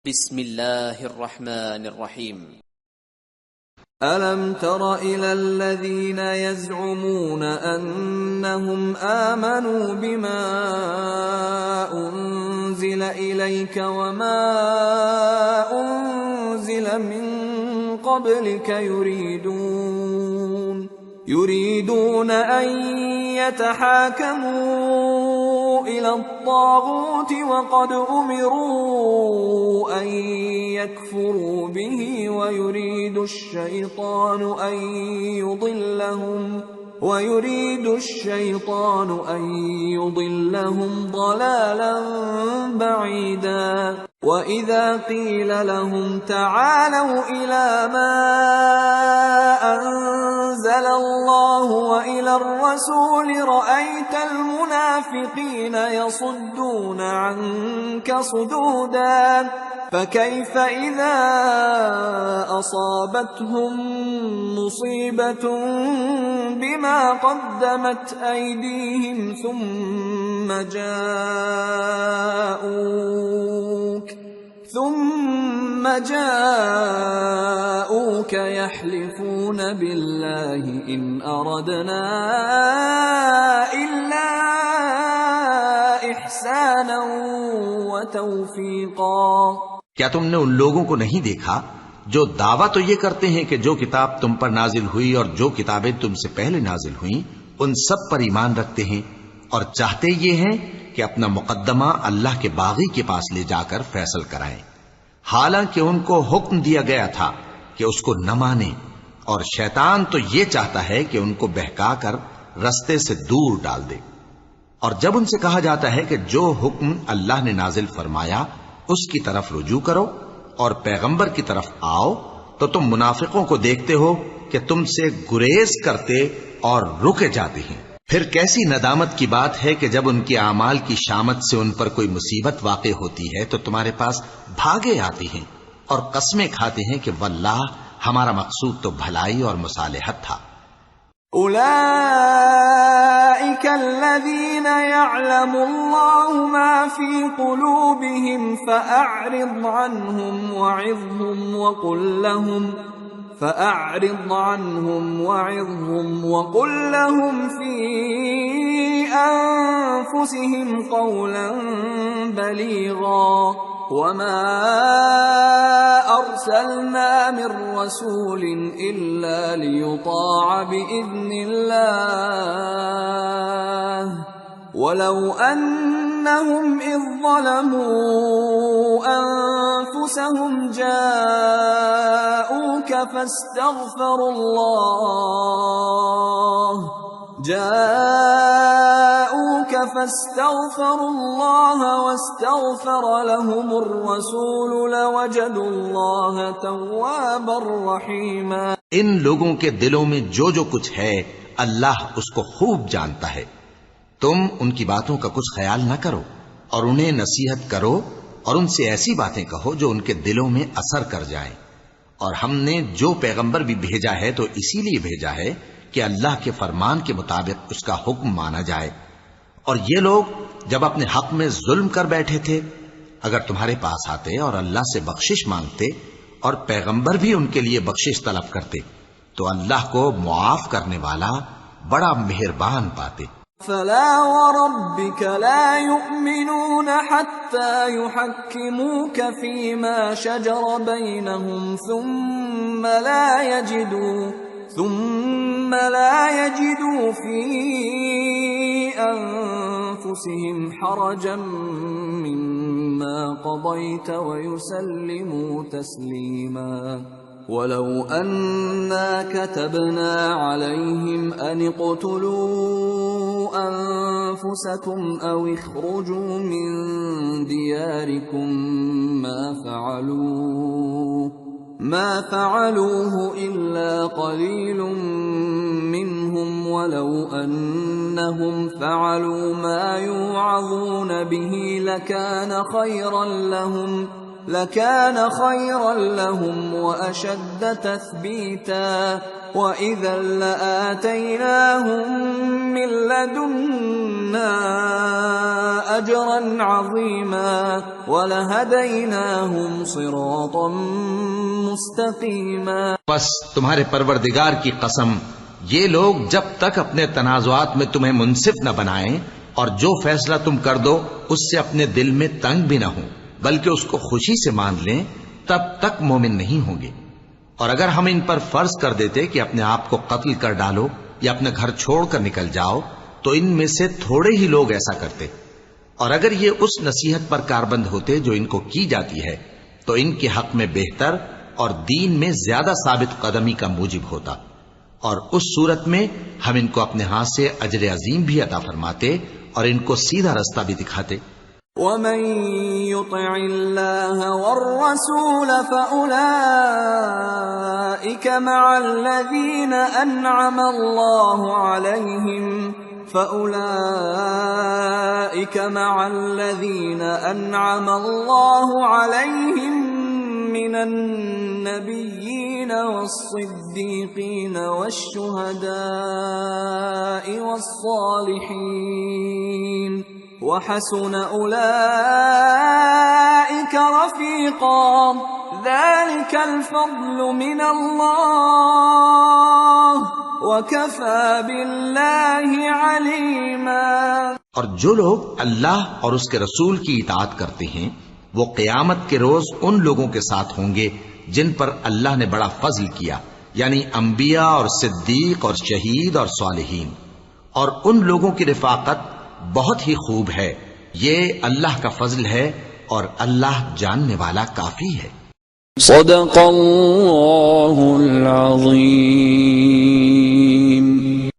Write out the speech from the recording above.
بسم الله الرحمن الرحيم. ألم تر إلى الذين يزعمون أنهم آمنوا بما أنزل إليك وما أنزل من قبلك يريدون أن يتحاكموا إلى الطاغوت وقد أمروا أن يكفروا به ويريد الشيطان أن يضلهم ضلالا بعيدا. وإذا قيل لهم تعالوا إلى ما أنزل الله وإلى الرسول رأيت المنافقين يصدون عنك صدودا. فكيف إذا أصابتهم مصيبة بما قدمت أيديهم ثم جاءوك يحلفون بالله إن أردنا إلا إحسانا وتوفيقا۔ کیا تم نے ان لوگوں کو نہیں دیکھا جو دعویٰ تو یہ کرتے ہیں کہ جو کتاب تم پر نازل ہوئی اور جو کتابیں تم سے پہلے نازل ہوئیں ان سب پر ایمان رکھتے ہیں اور چاہتے یہ ہیں کہ اپنا مقدمہ اللہ کے باغی کے پاس لے جا کر فیصل کرائیں، حالانکہ ان کو حکم دیا گیا تھا کہ اس کو نہ مانیں، اور شیطان تو یہ چاہتا ہے کہ ان کو بہکا کر رستے سے دور ڈال دے۔ اور جب ان سے کہا جاتا ہے کہ جو حکم اللہ نے نازل فرمایا اس کی طرف رجوع کرو اور پیغمبر کی طرف آؤ تو تم منافقوں کو دیکھتے ہو کہ تم سے گریز کرتے اور رکے جاتے ہیں۔ پھر کیسی ندامت کی بات ہے کہ جب ان کے اعمال کی شامت سے ان پر کوئی مصیبت واقع ہوتی ہے تو تمہارے پاس بھاگے آتے ہیں اور قسمیں کھاتے ہیں کہ واللہ ہمارا مقصود تو بھلائی اور مصالحت تھا۔ أولئك الذين يعلم الله ما في قلوبهم فأعرض عنهم وعظهم وقل لهم في أنفسهم قولا بليغا وما أرسلنا من رسول إلا ليطاع بإذن الله ولو أنهم إذ ظلموا أنفسهم جاءوك فاستغفروا الله واستغفر لهم الرسول لوجدوا الله توابا رحيما۔ ان لوگوں کے دلوں میں جو کچھ ہے اللہ اس کو خوب جانتا ہے۔ تم ان کی باتوں کا کچھ خیال نہ کرو اور انہیں نصیحت کرو اور ان سے ایسی باتیں کہو جو ان کے دلوں میں اثر کر جائیں۔ اور ہم نے جو پیغمبر بھی بھیجا ہے تو اسی لیے بھیجا ہے کہ اللہ کے فرمان کے مطابق اس کا حکم مانا جائے۔ اور یہ لوگ جب اپنے حق میں ظلم کر بیٹھے تھے اگر تمہارے پاس آتے اور اللہ سے بخشش مانگتے اور پیغمبر بھی ان کے لیے بخشش طلب کرتے تو اللہ کو معاف کرنے والا بڑا مہربان پاتے۔ فلا وربك لا يؤمنون حتى يحكموك فيما شجر بينهم ثم لا يجدوا في أنفسهم حرجا مما قضيت ويسلموا تسليما۔ ولو أنا كتبنا عليهم أن اقتلوا أنفسكم أو اخرجوا من دياركم ما فعلوه إلا قليل منهم ولو أنهم فعلوا ما يوعظون به لكان خيرا لهم وأشد تثبيتا وَإِذًا لَآتَيْنَاهُمْ مِن لَّدُنَّا أَجْرًا عَظِيمًا وَلَهَدَيْنَاهُمْ صِرَاطًا مُّسْتَقِيمًا۔ بس تمہارے پروردگار کی قسم، یہ لوگ جب تک اپنے تنازعات میں تمہیں منصف نہ بنائیں اور جو فیصلہ تم کر دو اس سے اپنے دل میں تنگ بھی نہ ہوں بلکہ اس کو خوشی سے مان لیں، تب تک مومن نہیں ہوں گے۔ اور اگر ہم ان پر فرض کر دیتے کہ اپنے آپ کو قتل کر ڈالو یا اپنے گھر چھوڑ کر نکل جاؤ تو ان میں سے تھوڑے ہی لوگ ایسا کرتے، اور اگر یہ اس نصیحت پر کاربند ہوتے جو ان کو کی جاتی ہے تو ان کے حق میں بہتر اور دین میں زیادہ ثابت قدمی کا موجب ہوتا، اور اس صورت میں ہم ان کو اپنے ہاتھ سے اجر عظیم بھی عطا فرماتے اور ان کو سیدھا رستہ بھی دکھاتے۔ وَمَن يُطِعِ اللَّهَ وَالرَّسُولَ فَأُولَئِكَ مَعَ الَّذِينَ أَنْعَمَ اللَّهُ عَلَيْهِمْ مِنَ النَّبِيِّينَ وَالصِّدِّيقِينَ وَالشُّهَدَاءِ وَالصَّالِحِينَ وَحَسُنَ أُولَئِكَ رَفِيقًا ذَلِكَ الْفَضْلُ مِنَ اللَّهِ وَكَفَى بِاللَّهِ عَلِيمًا۔ اور جو لوگ اللہ اور اس کے رسول کی اطاعت کرتے ہیں وہ قیامت کے روز ان لوگوں کے ساتھ ہوں گے جن پر اللہ نے بڑا فضل کیا، یعنی انبیاء اور صدیق اور شہید اور صالحین، اور ان لوگوں کی رفاقت بہت ہی خوب ہے۔ یہ اللہ کا فضل ہے اور اللہ جاننے والا کافی ہے۔ صدق اللہ العظیم۔